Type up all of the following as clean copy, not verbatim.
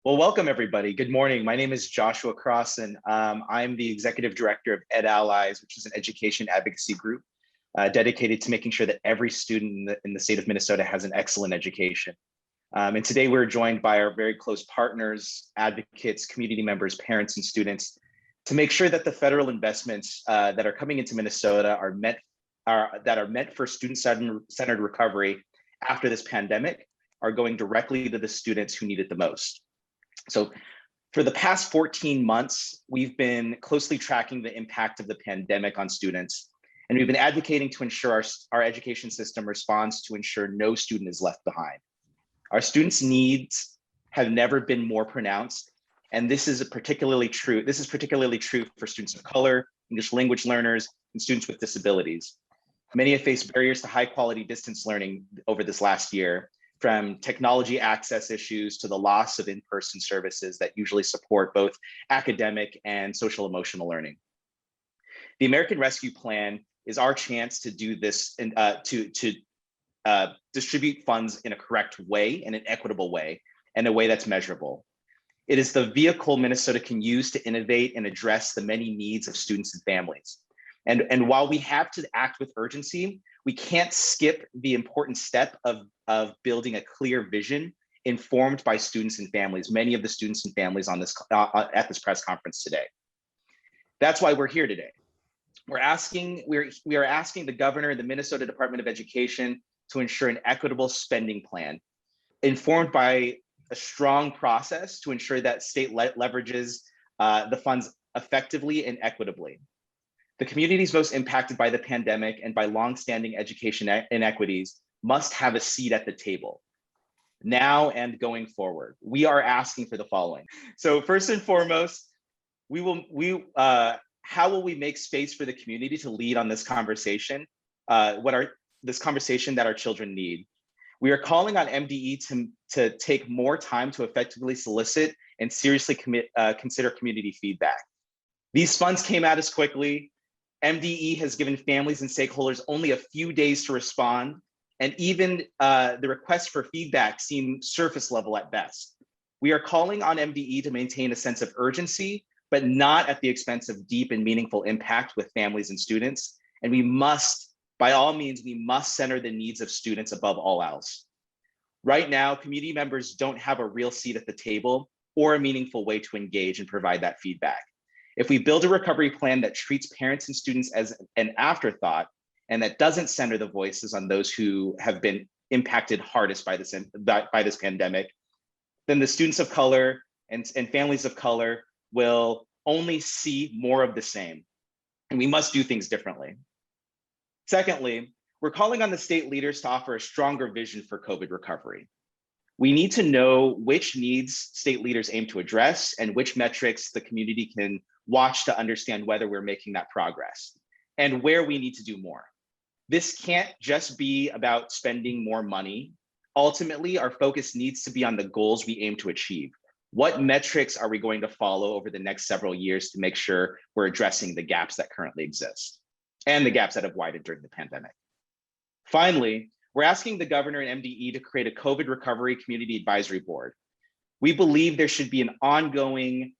Well, welcome everybody. Good morning. My name is Joshua Crossan. I'm the executive director of Ed Allies, which is an education advocacy group dedicated to making sure that every student in the state of Minnesota has an excellent education. And today we're joined by our very close partners, advocates, community members, parents, and students to make sure that the federal investments that are coming into Minnesota are meant for student-centered recovery after this pandemic are going directly to the students who need it the most. So for the past 14 months, we've been closely tracking the impact of the pandemic on students, and we've been advocating to ensure our education system responds to ensure no student is left behind. Our students' needs have never been more pronounced, and this is particularly true for students of color, English language learners, and students with disabilities. Many have faced barriers to high quality distance learning over this last year, from technology access issues to the loss of in-person services that usually support both academic and social emotional learning. The American Rescue Plan is our chance to do this and to distribute funds in a correct way, in an equitable way, and a way that's measurable. It is the vehicle Minnesota can use to innovate and address the many needs of students and families. And while we have to act with urgency, we can't skip the important step of building a clear vision informed by students and families, many of the students and families on this at this press conference today. That's why we're here today. We are asking the governor and the Minnesota Department of Education to ensure an equitable spending plan informed by a strong process to ensure that state leverages the funds effectively and equitably. The communities most impacted by the pandemic and by longstanding education inequities must have a seat at the table now and going forward. We are asking for the following. So first and foremost, how will we make space for the community to lead on this conversation? This conversation that our children need. We are calling on MDE to take more time to effectively solicit and seriously consider community feedback. These funds came at us quickly. MDE has given families and stakeholders only a few days to respond, and even the requests for feedback seem surface level at best. We are calling on MDE to maintain a sense of urgency, but not at the expense of deep and meaningful impact with families and students. And we must, by all means, we must center the needs of students above all else. Right now, community members don't have a real seat at the table or a meaningful way to engage and provide that feedback. If we build a recovery plan that treats parents and students as an afterthought and that doesn't center the voices on those who have been impacted hardest by this pandemic, then the students of color and families of color will only see more of the same. And we must do things differently. Secondly, we're calling on the state leaders to offer a stronger vision for COVID recovery. We need to know which needs state leaders aim to address and which metrics the community can watch to understand whether we're making that progress and where we need to do more. This can't just be about spending more money. Ultimately, our focus needs to be on the goals we aim to achieve. What metrics are we going to follow over the next several years to make sure we're addressing the gaps that currently exist and the gaps that have widened during the pandemic? Finally, we're asking the governor and MDE to create a COVID recovery community advisory board. We believe there should be an ongoing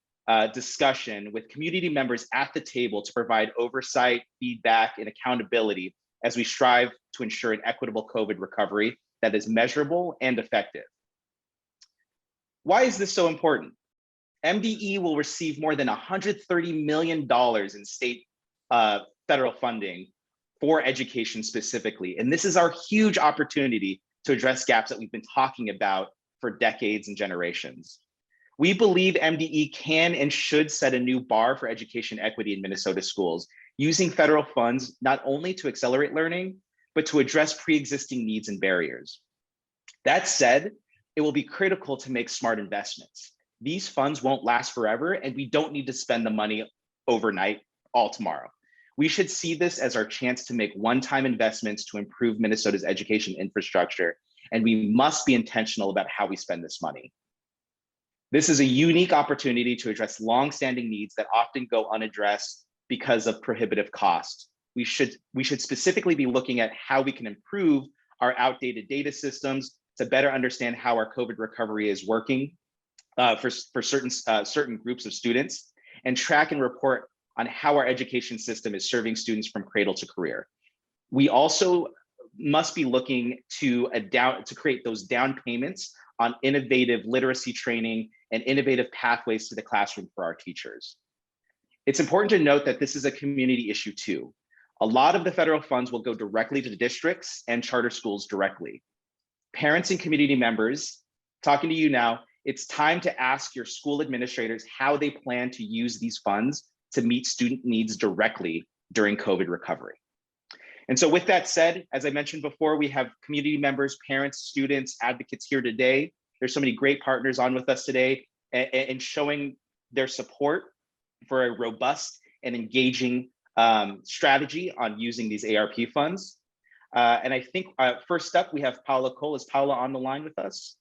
discussion with community members at the table to provide oversight, feedback, and accountability as we strive to ensure an equitable COVID recovery that is measurable and effective. Why is this so important? MDE will receive more than $130 million in state federal funding for education specifically. And this is our huge opportunity to address gaps that we've been talking about for decades and generations. We believe MDE can and should set a new bar for education equity in Minnesota schools, using federal funds not only to accelerate learning, but to address pre-existing needs and barriers. That said, it will be critical to make smart investments. These funds won't last forever, and we don't need to spend the money overnight, all tomorrow. We should see this as our chance to make one-time investments to improve Minnesota's education infrastructure, and we must be intentional about how we spend this money. This is a unique opportunity to address long-standing needs that often go unaddressed because of prohibitive costs. We should specifically be looking at how we can improve our outdated data systems to better understand how our COVID recovery is working, for certain groups of students, and track and report on how our education system is serving students from cradle to career. We also must be looking to create those down payments on innovative literacy training and innovative pathways to the classroom for our teachers. It's important to note that this is a community issue too. A lot of the federal funds will go directly to the districts and charter schools directly. Parents and community members, talking to you now, it's time to ask your school administrators how they plan to use these funds to meet student needs directly during COVID recovery. And so with that said, as I mentioned before, we have community members, parents, students, advocates here today. There's so many great partners on with us today and showing their support for a robust and engaging strategy on using these ARP funds. And I think first up, we have Paula Cole. Is Paula on the line with us?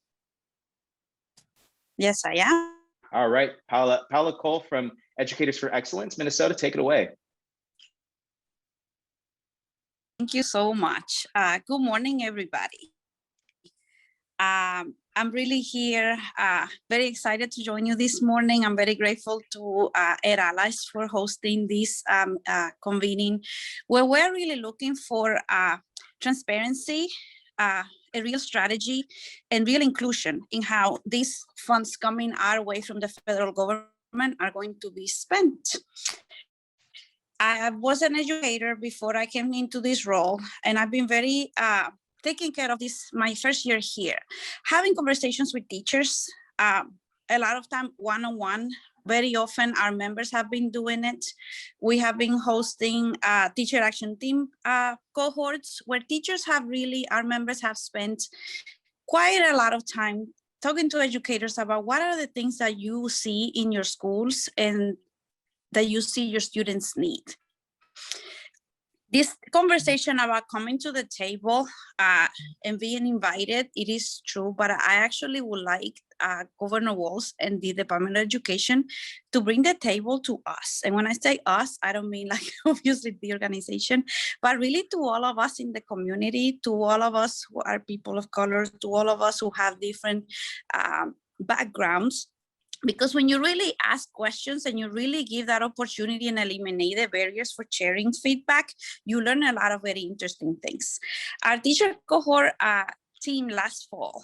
Yes, I am. All right, Paula Cole from Educators for Excellence, Minnesota, take it away. Thank you so much. Good morning, everybody. I'm really here, very excited to join you this morning. I'm very grateful to Ed Allies for hosting this convening, where we're really looking for transparency, a real strategy, and real inclusion in how these funds coming our way from the federal government are going to be spent. I was an educator before I came into this role, and I've been very taking care of this my first year here, having conversations with teachers, a lot of time one-on-one. Very often our members have been doing it. We have been hosting teacher action team cohorts where teachers have really, our members have spent quite a lot of time talking to educators about what are the things that you see in your schools and that you see your students need. This conversation about coming to the table and being invited, it is true, but I actually would like Governor Walz and the Department of Education to bring the table to us. And when I say us, I don't mean like obviously the organization, but really to all of us in the community, to all of us who are people of color, to all of us who have different backgrounds. Because when you really ask questions and you really give that opportunity and eliminate the barriers for sharing feedback, you learn a lot of very interesting things. Our teacher cohort team last fall,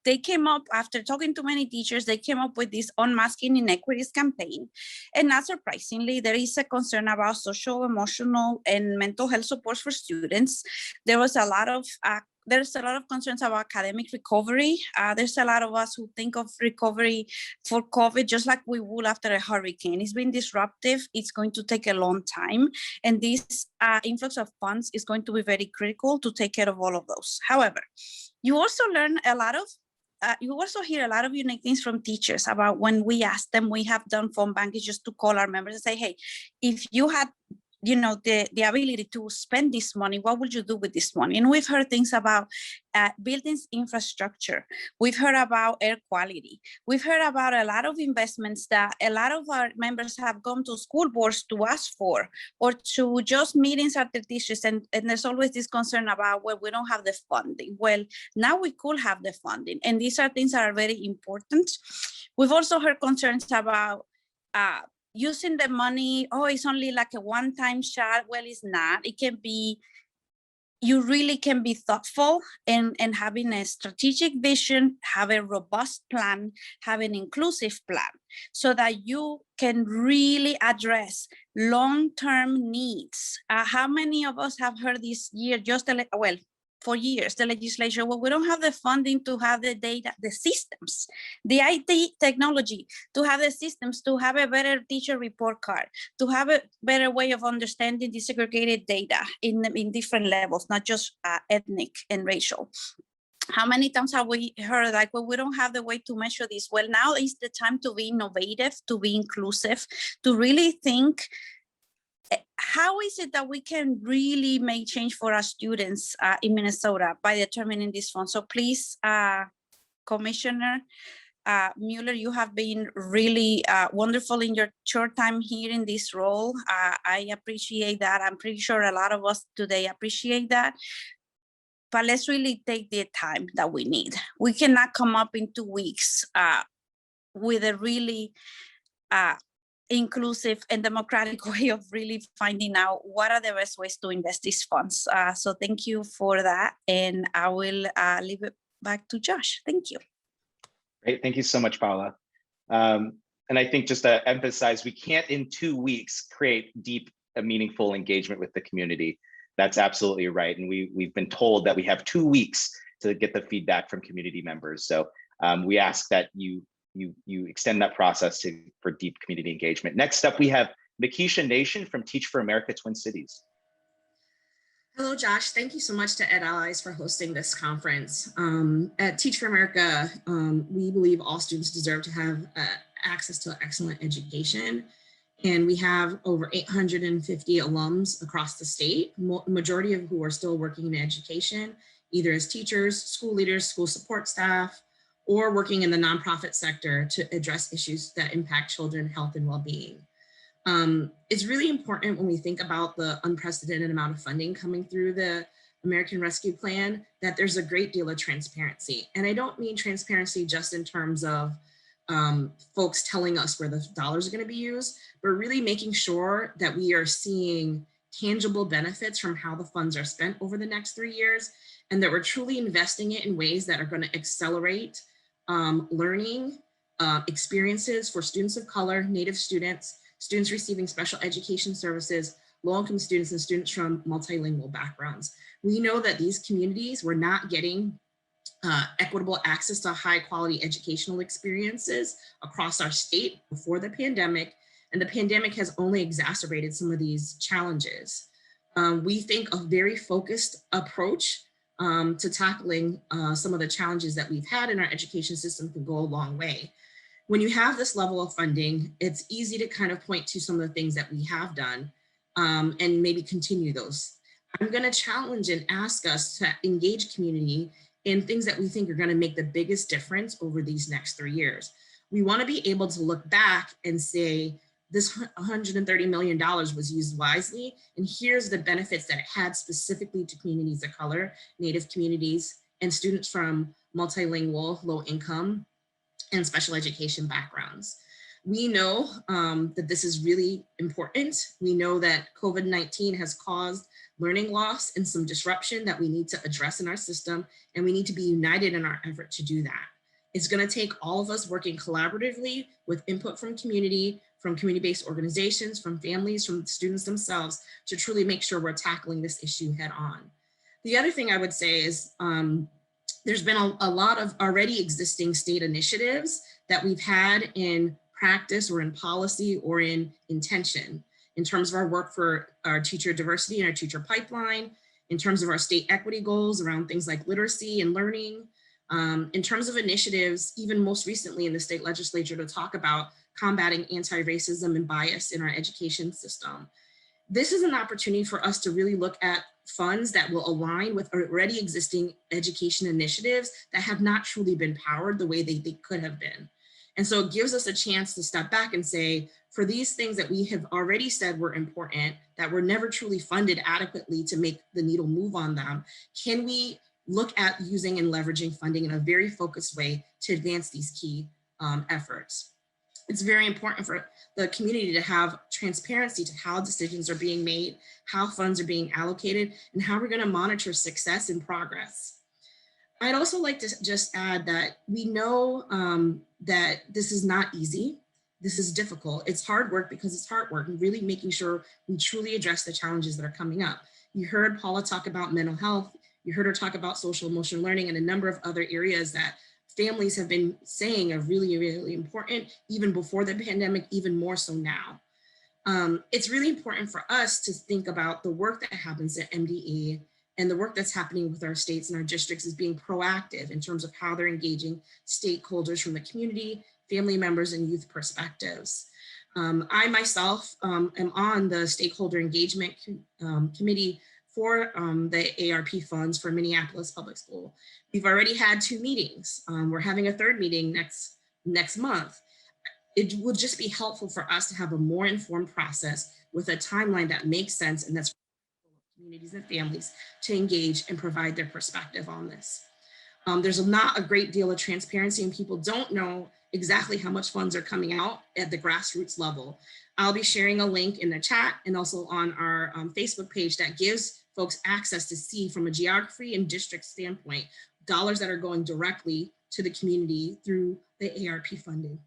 they came up, after talking to many teachers, they came up with this Unmasking Inequities campaign. And not surprisingly, there is a concern about social, emotional, and mental health supports for students. There's a lot of concerns about academic recovery. There's a lot of us who think of recovery for COVID just like we would after a hurricane. It's been disruptive. It's going to take a long time. And this influx of funds is going to be very critical to take care of all of those. However, you also learn a lot of you also hear a lot of unique things from teachers about when we ask them. We have done phone banking just to call our members and say, hey, if you had the ability to spend this money, what would you do with this money? And we've heard things about buildings infrastructure. We've heard about air quality. We've heard about a lot of investments that a lot of our members have gone to school boards to ask for, or to just meetings at the teachers. And there's always this concern about, well, we don't have the funding. Well, now we could have the funding. And these are things that are very important. We've also heard concerns about using the money, oh, it's only like a one-time shot. Well, it's not. It can be, you really can be thoughtful and having a strategic vision, have a robust plan, have an inclusive plan, so that you can really address long-term needs. How many of us have heard this year, for years, the legislature, well, we don't have the funding to have the data, the systems, the IT technology, to have the systems, to have a better teacher report card, to have a better way of understanding desegregated data in different levels, not just ethnic and racial. How many times have we heard like, well, we don't have the way to measure this? Well, now is the time to be innovative, to be inclusive, to really think, how is it that we can really make change for our students in Minnesota by determining this fund? So please, Commissioner Mueller, you have been really wonderful in your short time here in this role. I appreciate that. I'm pretty sure a lot of us today appreciate that. But let's really take the time that we need. We cannot come up in 2 weeks with a really inclusive and democratic way of really finding out what are the best ways to invest these funds. So thank you for that. And I will leave it back to Josh. Thank you. Great, thank you so much, Paula. And I think just to emphasize, we can't in 2 weeks create deep and meaningful engagement with the community. That's absolutely right. And we've been told that we have 2 weeks to get the feedback from community members. So we ask that you extend that process for deep community engagement. Next up, we have Makisha Nation from Teach for America Twin Cities. Hello, Josh. Thank you so much to Ed Allies for hosting this conference. At Teach for America, we believe all students deserve to have access to excellent education. And we have over 850 alums across the state, majority of who are still working in education, either as teachers, school leaders, school support staff, or working in the nonprofit sector to address issues that impact children's health and well-being. It's really important when we think about the unprecedented amount of funding coming through the American Rescue Plan that there's a great deal of transparency. And I don't mean transparency just in terms of folks telling us where the dollars are going to be used, but really making sure that we are seeing tangible benefits from how the funds are spent over the next 3 years, and that we're truly investing it in ways that are going to accelerate learning experiences for students of color, Native students, students receiving special education services, low-income students, and students from multilingual backgrounds. We know that these communities were not getting equitable access to high quality educational experiences across our state before the pandemic, and the pandemic has only exacerbated some of these challenges. We think a very focused approach to tackling some of the challenges that we've had in our education system can go a long way. When you have this level of funding, it's easy to kind of point to some of the things that we have done and maybe continue those. I'm going to challenge and ask us to engage community in things that we think are going to make the biggest difference over these next 3 years. We want to be able to look back and say, this $130 million was used wisely, and here's the benefits that it had specifically to communities of color, Native communities, and students from multilingual, low income, and special education backgrounds. We know that this is really important. We know that COVID-19 has caused learning loss and some disruption that we need to address in our system, and we need to be united in our effort to do that. It's going to take all of us working collaboratively with input from community-based organizations, from families, from students themselves to truly make sure we're tackling this issue head on. The other thing I would say is there's been a lot of already existing state initiatives that we've had in practice or in policy or in intention in terms of our work for our teacher diversity and our teacher pipeline, in terms of our state equity goals around things like literacy and learning, in terms of initiatives, even most recently in the state legislature to talk about combating anti-racism and bias in our education system. This is an opportunity for us to really look at funds that will align with already existing education initiatives that have not truly been powered the way they could have been. And so it gives us a chance to step back and say, for these things that we have already said were important, that were never truly funded adequately to make the needle move on them, can we look at using and leveraging funding in a very focused way to advance these key efforts? It's very important for the community to have transparency to how decisions are being made, how funds are being allocated, and how we're going to monitor success and progress. I'd also like to just add that we know that this is not easy. This is difficult. It's hard work because it's hard work, and really making sure we truly address the challenges that are coming up. You heard Paula talk about mental health. You heard her talk about social emotional learning and a number of other areas that families have been saying are really, really important, even before the pandemic, even more so now. It's really important for us to think about the work that happens at MDE and the work that's happening with our states and our districts is being proactive in terms of how they're engaging stakeholders from the community, family members, and youth perspectives. I myself am on the stakeholder engagement committee for the ARP funds for Minneapolis Public School. We've already had 2 meetings. We're having a 3rd meeting next month. It would just be helpful for us to have a more informed process with a timeline that makes sense and that's for communities and families to engage and provide their perspective on this. There's not a great deal of transparency and people don't know exactly how much funds are coming out at the grassroots level. I'll be sharing a link in the chat and also on our Facebook page that gives folks access to see from a geography and district standpoint, dollars that are going directly to the community through the ARP funding.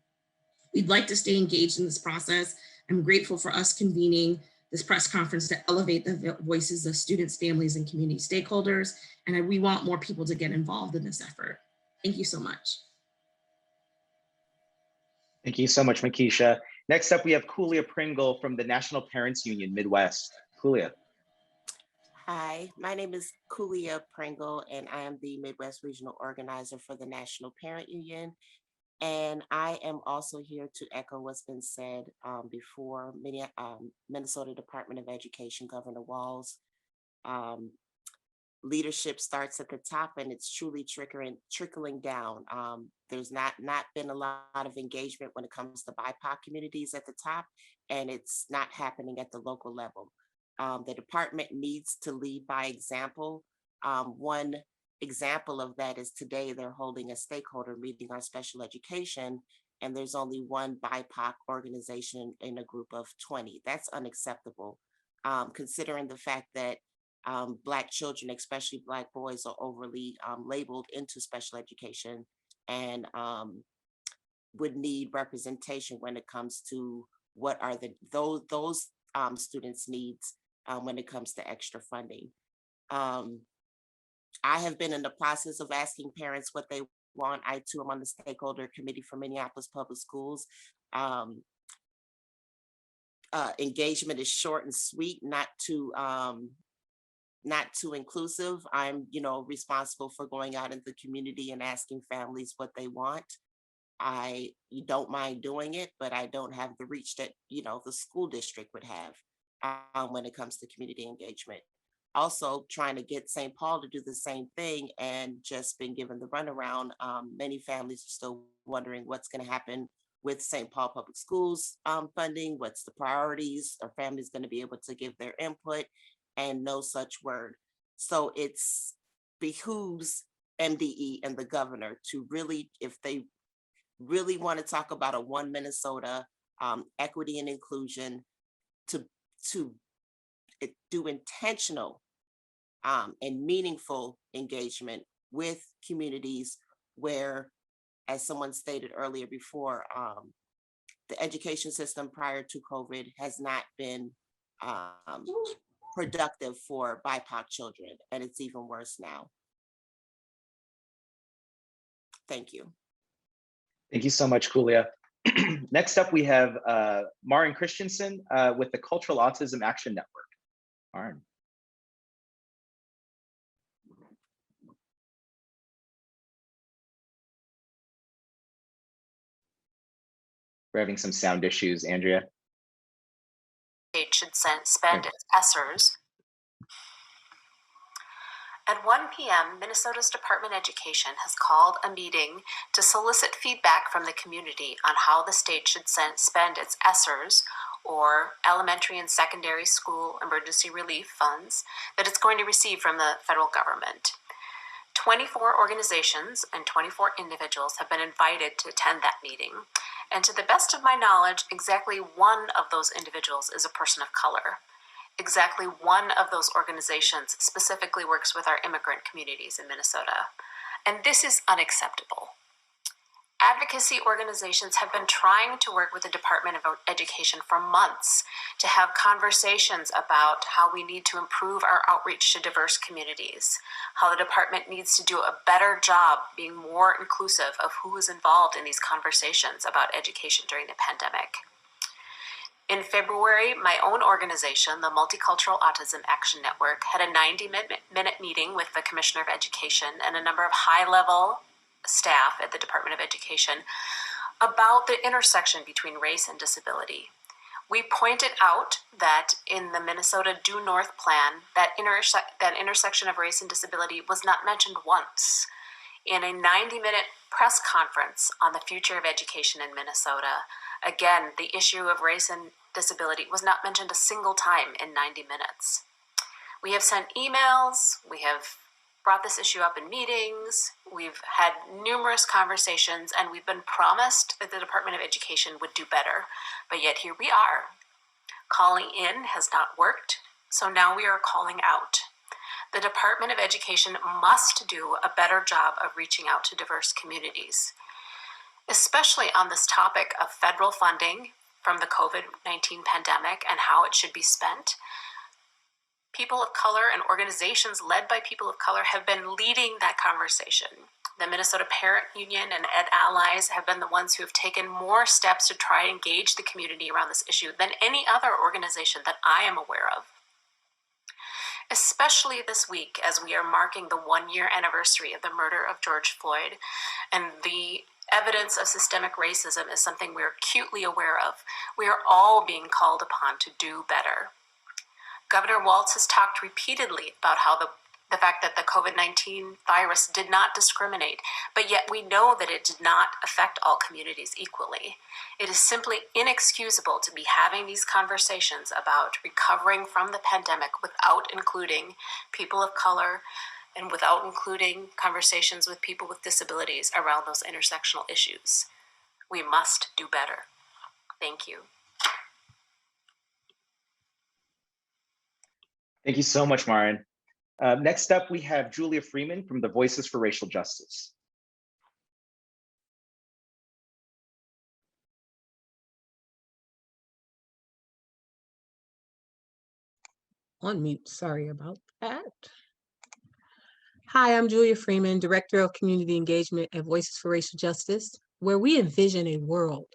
We'd like to stay engaged in this process. I'm grateful for us convening this press conference to elevate the voices of students, families, and community stakeholders. And we want more people to get involved in this effort. Thank you so much. Thank you so much, Makisha. Next up, we have Kulia Pringle from the National Parents Union Midwest. Kulia. Hi, my name is Kulia Pringle, and I am the Midwest Regional Organizer for the National Parent Union. And I am also here to echo what's been said before. Minnesota Department of Education, Governor Walz. Leadership starts at the top, and it's truly trickling down. There's not been a lot of engagement when it comes to BIPOC communities at the top, and it's not happening at the local level. The department needs to lead by example. One example of that is today they're holding a stakeholder meeting on special education, and there's only one BIPOC organization in a group of 20. That's unacceptable, considering the fact that Black children, especially Black boys, are overly labeled into special education and would need representation when it comes to what are those students' needs when it comes to extra funding. I have been in the process of asking parents what they want. I too am on the stakeholder committee for Minneapolis Public Schools. Engagement is short and sweet, not too inclusive. I'm, responsible for going out in the community and asking families what they want. I don't mind doing it, but I don't have the reach that, the school district would have when it comes to community engagement. Also trying to get St. Paul to do the same thing and just been given the runaround. Many families are still wondering what's going to happen with St. Paul Public Schools funding, what's the priorities, are families going to be able to give their input, and no such word. So it's behooves MDE and the governor to really, if they really want to talk about a One Minnesota equity and inclusion, to do intentional and meaningful engagement with communities where, as someone stated earlier before, the education system prior to COVID has not been productive for BIPOC children, and it's even worse now. Thank you. Thank you so much, Kulia. Next up, we have Maren Christensen with the Cultural Autism Action Network. Maren. We're having some sound issues, Andrea. State should spend its ESSERs. At 1 p.m., Minnesota's Department of Education has called a meeting to solicit feedback from the community on how the state should spend its ESSERs, or elementary and secondary school emergency relief funds, that it's going to receive from the federal government. 24 organizations and 24 individuals have been invited to attend that meeting. And to the best of my knowledge, exactly one of those individuals is a person of color. Exactly one of those organizations specifically works with our immigrant communities in Minnesota. And this is unacceptable. Advocacy organizations have been trying to work with the Department of Education for months to have conversations about how we need to improve our outreach to diverse communities, how the department needs to do a better job being more inclusive of who is involved in these conversations about education during the pandemic. In February, my own organization, the Multicultural Autism Action Network, had a 90-minute meeting with the Commissioner of Education and a number of high-level staff at the Department of Education about the intersection between race and disability. We pointed out that in the Minnesota Due North plan, that intersection of race and disability was not mentioned once. In a 90-minute press conference on the future of education in Minnesota, again, the issue of race and disability was not mentioned a single time in 90 minutes. We have sent emails, we have brought this issue up in meetings. We've had numerous conversations, and we've been promised that the Department of Education would do better. But yet here we are. Calling in has not worked, so now we are calling out. The Department of Education must do a better job of reaching out to diverse communities, especially on this topic of federal funding from the COVID-19 pandemic and how it should be spent. People of color and organizations led by people of color have been leading that conversation. The Minnesota Parent Union and Ed Allies have been the ones who have taken more steps to try and engage the community around this issue than any other organization that I am aware of. Especially this week, as we are marking the 1-year anniversary of the murder of George Floyd, and the evidence of systemic racism is something we're acutely aware of. We are all being called upon to do better. Governor Walz has talked repeatedly about how the fact that the COVID-19 virus did not discriminate, but yet we know that it did not affect all communities equally. It is simply inexcusable to be having these conversations about recovering from the pandemic without including people of color and without including conversations with people with disabilities around those intersectional issues. We must do better. Thank you. Thank you so much, Marin. Next up, we have Julia Freeman from the Voices for Racial Justice. On mute, sorry about that. Hi, I'm Julia Freeman, Director of Community Engagement at Voices for Racial Justice, where we envision a world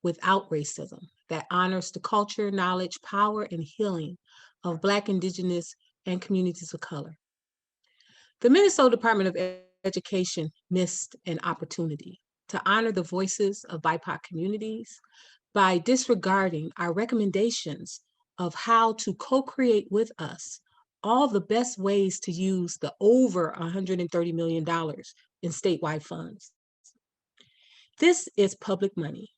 without racism that honors the culture, knowledge, power, and healing of Black, Indigenous, and communities of color. The Minnesota Department of Education missed an opportunity to honor the voices of BIPOC communities by disregarding our recommendations of how to co-create with us all the best ways to use the over $130 million in statewide funds. This is public money.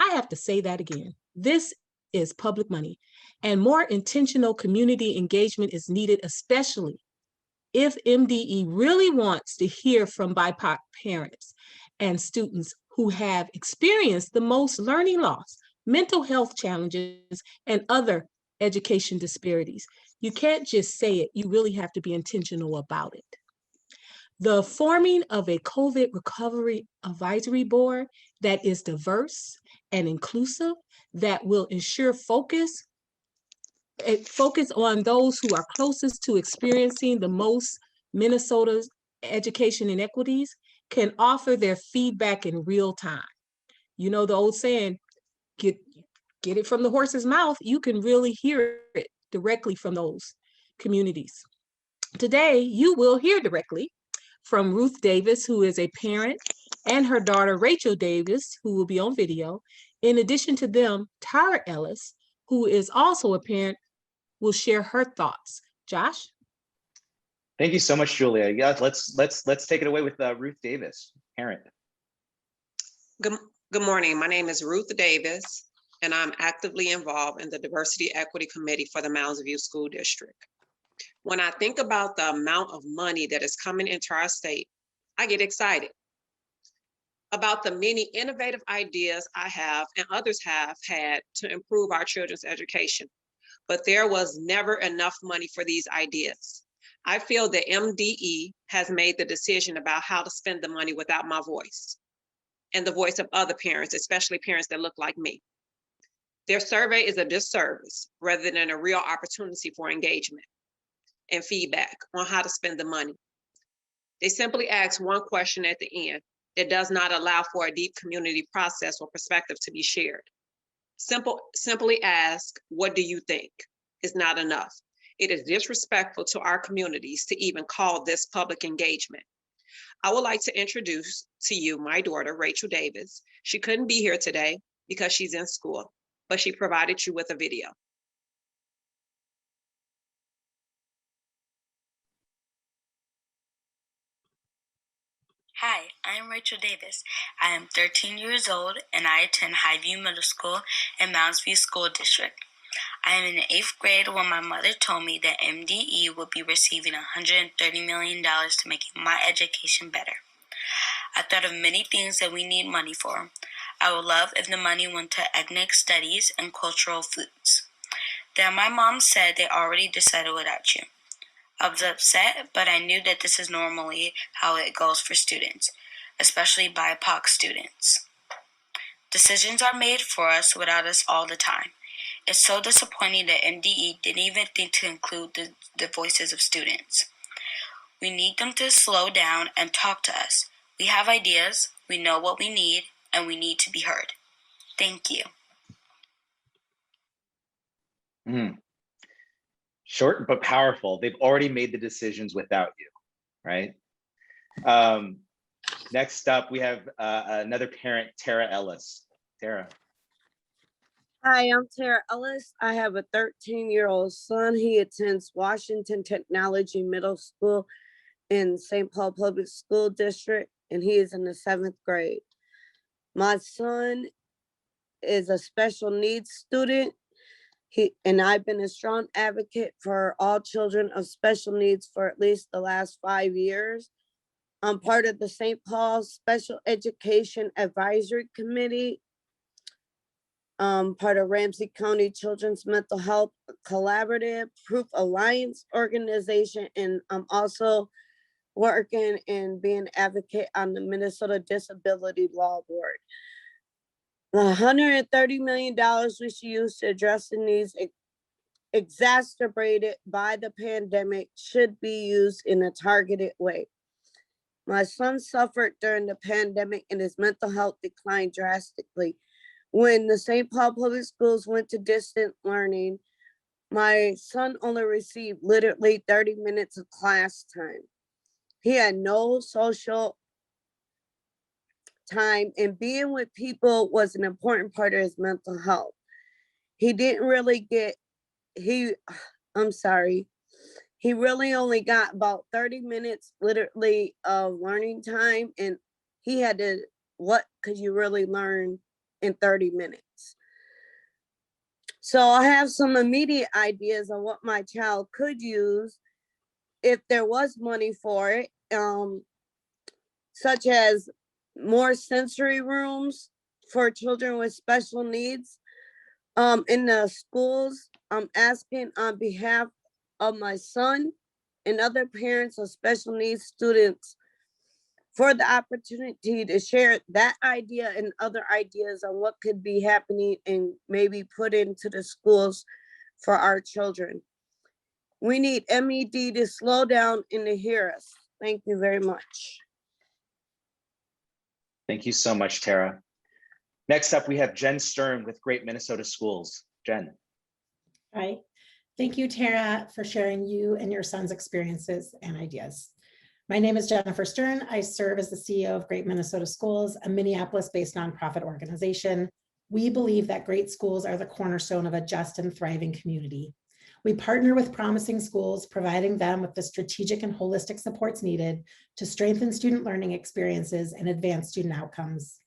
I have to say that again. This is public money, and more intentional community engagement is needed, especially if MDE really wants to hear from BIPOC parents and students who have experienced the most learning loss, mental health challenges, and other education disparities. You can't just say it, you really have to be intentional about it. The forming of a COVID recovery advisory board that is diverse and inclusive, that will ensure focus on those who are closest to experiencing the most Minnesota's education inequities, can offer their feedback in real time. You know the old saying, get it from the horse's mouth. You can really hear it directly from those communities. Today, you will hear directly from Ruth Davis, who is a parent, and her daughter, Rachel Davis, who will be on video. In addition to them, Tara Ellis, who is also a parent, will share her thoughts. Josh? Thank you so much, Julia. Yeah, let's take it away with Ruth Davis, parent. Good morning. My name is Ruth Davis, and I'm actively involved in the Diversity Equity Committee for the Mounds View School District. When I think about the amount of money that is coming into our state, I get excited about the many innovative ideas I have and others have had to improve our children's education. But there was never enough money for these ideas. I feel the MDE has made the decision about how to spend the money without my voice and the voice of other parents, especially parents that look like me. Their survey is a disservice rather than a real opportunity for engagement and feedback on how to spend the money. They simply ask one question at the end that does not allow for a deep community process or perspective to be shared. Simply ask, what do you think? Is not enough. It is disrespectful to our communities to even call this public engagement. I would like to introduce to you my daughter, Rachel Davis. She couldn't be here today because she's in school, but she provided you with a video. Hi, I'm Rachel Davis. I am 13 years old and I attend Highview Middle School in Mounds View School District. I am in the 8th grade when my mother told me that MDE would be receiving $130 million to make my education better. I thought of many things that we need money for. I would love if the money went to ethnic studies and cultural foods. Then my mom said they already decided without you. I was upset, but I knew that this is normally how it goes for students, especially BIPOC students. Decisions are made for us without us all the time. It's so disappointing that MDE didn't even think to include the voices of students. We need them to slow down and talk to us. We have ideas, we know what we need, and we need to be heard. Thank you. Short but powerful. They've already made the decisions without you, right? Next up, we have another parent, Tara Ellis. Tara. Hi, I'm Tara Ellis. I have a 13-year-old son. He attends Washington Technology Middle School in St. Paul Public School District, and he is in the 7th grade. My son is a special needs student. I've been a strong advocate for all children of special needs for at least the last 5 years. I'm part of the St. Paul Special Education Advisory Committee, part of Ramsey County Children's Mental Health Collaborative, Proof Alliance organization, and I'm also working and being an advocate on the Minnesota Disability Law Board. The $130 million we should use to address the needs exacerbated by the pandemic should be used in a targeted way. My son suffered during the pandemic and his mental health declined drastically. When the St. Paul Public Schools went to distant learning, my son only received literally 30 minutes of class time. He had no social time, and being with people was an important part of his mental health. He didn't really get, he really only got about 30 minutes literally of learning time, and he had to, what could you really learn in 30 minutes? So I have some immediate ideas on what my child could use if there was money for it, such as more sensory rooms for children with special needs in the schools. I'm asking on behalf of my son and other parents of special needs students for the opportunity to share that idea and other ideas on what could be happening and maybe put into the schools for our children. We need MED to slow down and to hear us. Thank you very much. Thank you so much, Tara. Next up, we have Jen Stern with Great Minnesota Schools. Jen. Hi, thank you, Tara, for sharing you and your son's experiences and ideas. My name is Jennifer Stern. I serve as the CEO of Great Minnesota Schools, a Minneapolis-based nonprofit organization. We believe that great schools are the cornerstone of a just and thriving community. We partner with promising schools, providing them with the strategic and holistic supports needed to strengthen student learning experiences and advance student outcomes.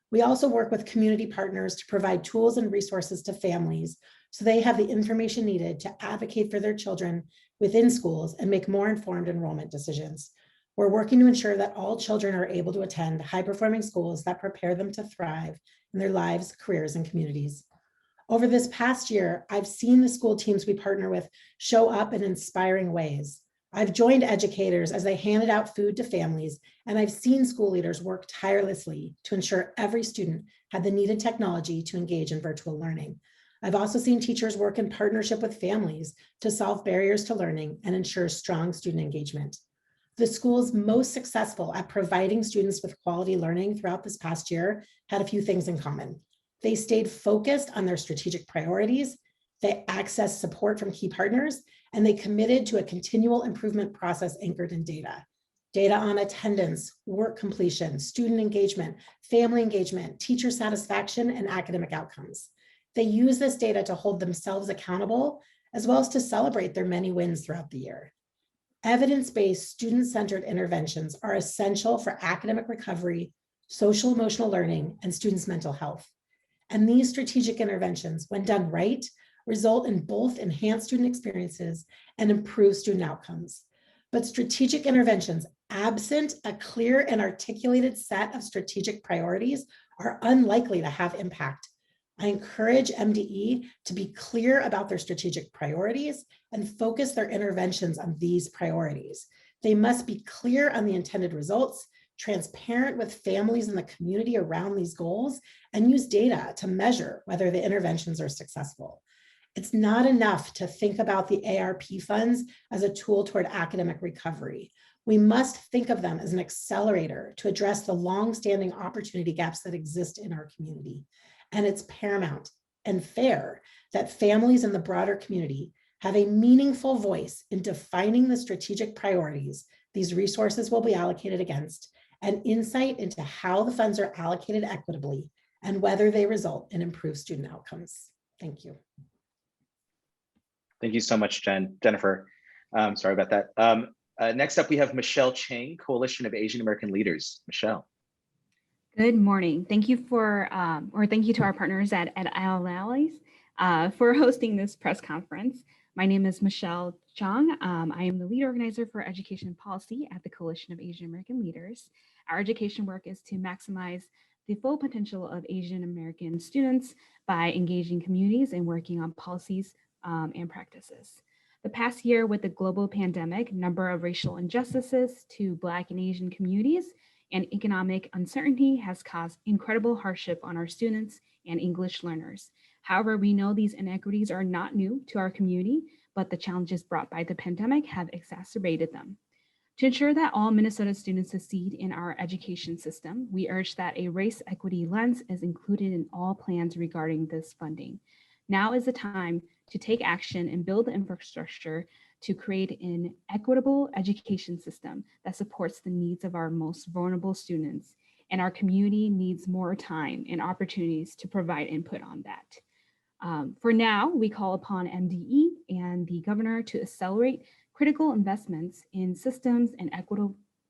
We also work with community partners to provide tools and resources to families so they have the information needed to advocate for their children within schools and make more informed enrollment decisions. We're working to ensure that all children are able to attend high-performing schools that prepare them to thrive in their lives, careers, and communities. Over this past year, I've seen the school teams we partner with show up in inspiring ways. I've joined educators as they handed out food to families, and I've seen school leaders work tirelessly to ensure every student had the needed technology to engage in virtual learning. I've also seen teachers work in partnership with families to solve barriers to learning and ensure strong student engagement. The schools most successful at providing students with quality learning throughout this past year had a few things in common. They stayed focused on their strategic priorities, they accessed support from key partners, and they committed to a continual improvement process anchored in data. Data on attendance, work completion, student engagement, family engagement, teacher satisfaction, and academic outcomes. They use this data to hold themselves accountable, as well as to celebrate their many wins throughout the year. Evidence-based, student-centered interventions are essential for academic recovery, social emotional learning, and students' mental health. And these strategic interventions, when done right, result in both enhanced student experiences and improved student outcomes. But strategic interventions absent a clear and articulated set of strategic priorities are unlikely to have impact. I encourage MDE to be clear about their strategic priorities and focus their interventions on these priorities. They must be clear on the intended results, transparent with families in the community around these goals, and use data to measure whether the interventions are successful. It's not enough to think about the ARP funds as a tool toward academic recovery. We must think of them as an accelerator to address the long-standing opportunity gaps that exist in our community. And it's paramount and fair that families in the broader community have a meaningful voice in defining the strategic priorities these resources will be allocated against, and insight into how the funds are allocated equitably and whether they result in improved student outcomes. Thank you. Thank you so much, Jennifer. Sorry about that. Next up, we have Michelle Chang, Coalition of Asian American Leaders. Michelle. Good morning. Thank you for, thank you to our partners at Allies for hosting this press conference. My name is Michelle Chang. I am the lead organizer for education policy at the Coalition of Asian American Leaders. Our education work is to maximize the full potential of Asian American students by engaging communities and working on policies and practices. The past year with the global pandemic, number of racial injustices to Black and Asian communities and economic uncertainty has caused incredible hardship on our students and English learners. However, we know these inequities are not new to our community, but the challenges brought by the pandemic have exacerbated them. To ensure that all Minnesota students succeed in our education system, we urge that a race equity lens is included in all plans regarding this funding. Now is the time to take action and build the infrastructure to create an equitable education system that supports the needs of our most vulnerable students, and our community needs more time and opportunities to provide input on that. For now, we call upon MDE and the governor to accelerate critical investments in systems and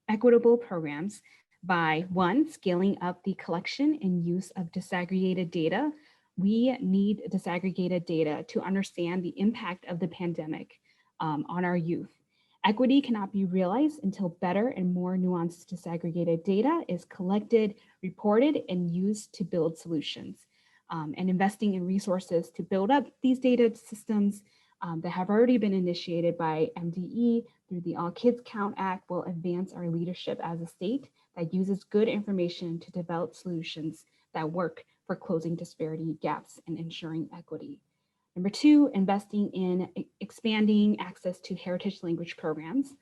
equitable programs by 1, scaling up the collection and use of disaggregated data. We need disaggregated data to understand the impact of the pandemic on our youth. Equity cannot be realized until better and more nuanced disaggregated data is collected, reported, and used to build solutions. And investing in resources to build up these data systems that have already been initiated by MDE through the All Kids Count Act will advance our leadership as a state that uses good information to develop solutions that work for closing disparity gaps and ensuring equity. Number 2, investing in expanding access to heritage language programs.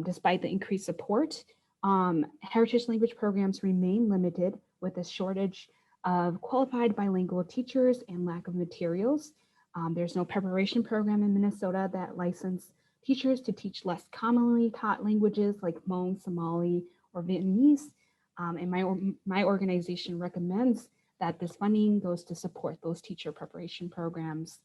Despite the increased support, heritage language programs remain limited with a shortage of qualified bilingual teachers and lack of materials. There's no preparation program in Minnesota that license teachers to teach less commonly taught languages like Hmong, Somali, or Vietnamese. And my organization recommends that this funding goes to support those teacher preparation programs.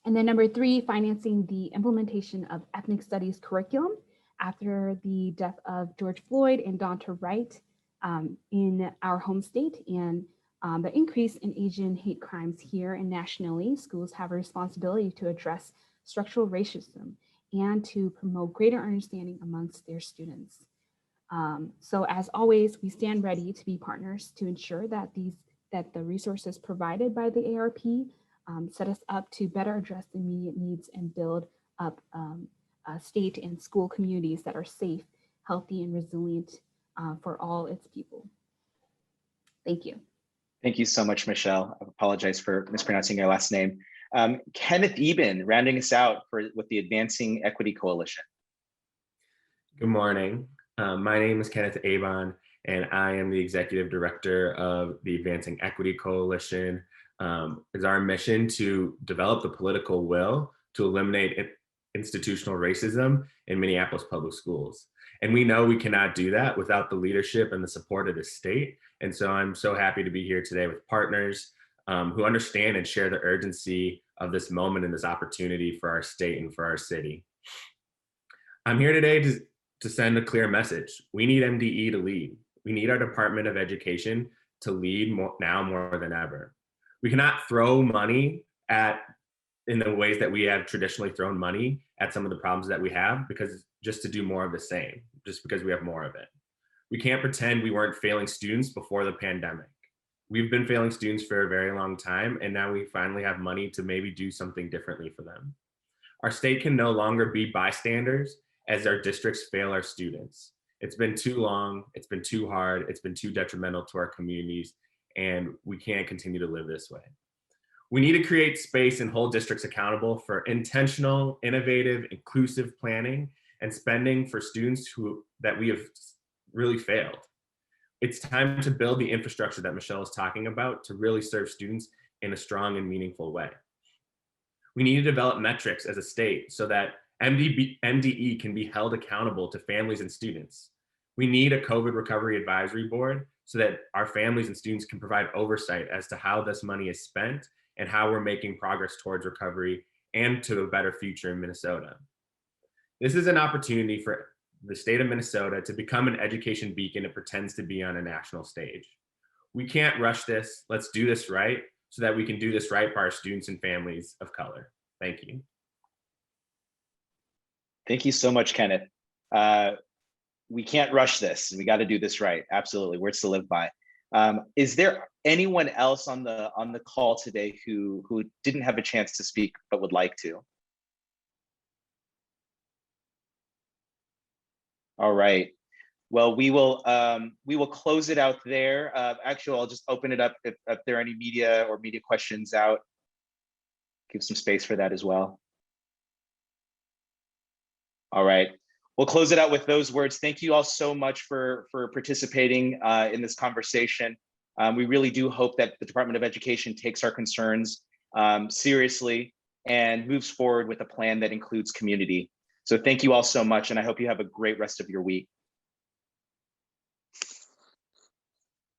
And then number 3, financing the implementation of ethnic studies curriculum after the death of George Floyd and Daunte Wright in our home state, and the increase in Asian hate crimes here and nationally. Schools have a responsibility to address structural racism and to promote greater understanding amongst their students. So as always, we stand ready to be partners to ensure that the resources provided by the ARP set us up to better address the immediate needs and build up state and school communities that are safe, healthy, and resilient for all its people. Thank you. Thank you so much, Michelle. I apologize for mispronouncing your last name. Kenneth Eben, rounding us out with the Advancing Equity Coalition. Good morning. My name is Kenneth Eben, and I am the Executive Director of the Advancing Equity Coalition. It's our mission to develop the political will to eliminate institutional racism in Minneapolis public schools. And we know we cannot do that without the leadership and the support of the state. And so I'm so happy to be here today with partners who understand and share the urgency of this moment and this opportunity for our state and for our city. I'm here today to send a clear message. We need MDE to lead. We need our Department of Education to lead now more than ever. We cannot throw money at in the ways that we have traditionally thrown money at some of the problems that we have, because just to do more of the same, just because we have more of it. We can't pretend we weren't failing students before the pandemic. We've been failing students for a very long time, and now we finally have money to maybe do something differently for them. Our state can no longer be bystanders as our districts fail our students. It's been too long, it's been too hard, it's been too detrimental to our communities, and we can't continue to live this way. We need to create space and hold districts accountable for intentional, innovative, inclusive planning and spending for students that we have really failed. It's time to build the infrastructure that Michelle is talking about to really serve students in a strong and meaningful way. We need to develop metrics as a state so that MDE can be held accountable to families and students. We need a COVID recovery advisory board so that our families and students can provide oversight as to how this money is spent and how we're making progress towards recovery and to a better future in Minnesota. This is an opportunity for the state of Minnesota to become an education beacon it pretends to be on a national stage. We can't rush this. Let's do this right so that we can do this right for our students and families of color. Thank you. Thank you so much, Kenneth. We can't rush this. We got to do this right. Absolutely, words to live by. Is there anyone else on the call today who didn't have a chance to speak but would like to? All right. Well, we will close it out there. Actually, I'll just open it up if there are any media questions out. Give some space for that as well. All right. We'll close it out with those words. Thank you all so much for participating in this conversation. We really do hope that the Department of Education takes our concerns seriously and moves forward with a plan that includes community. So thank you all so much, and I hope you have a great rest of your week.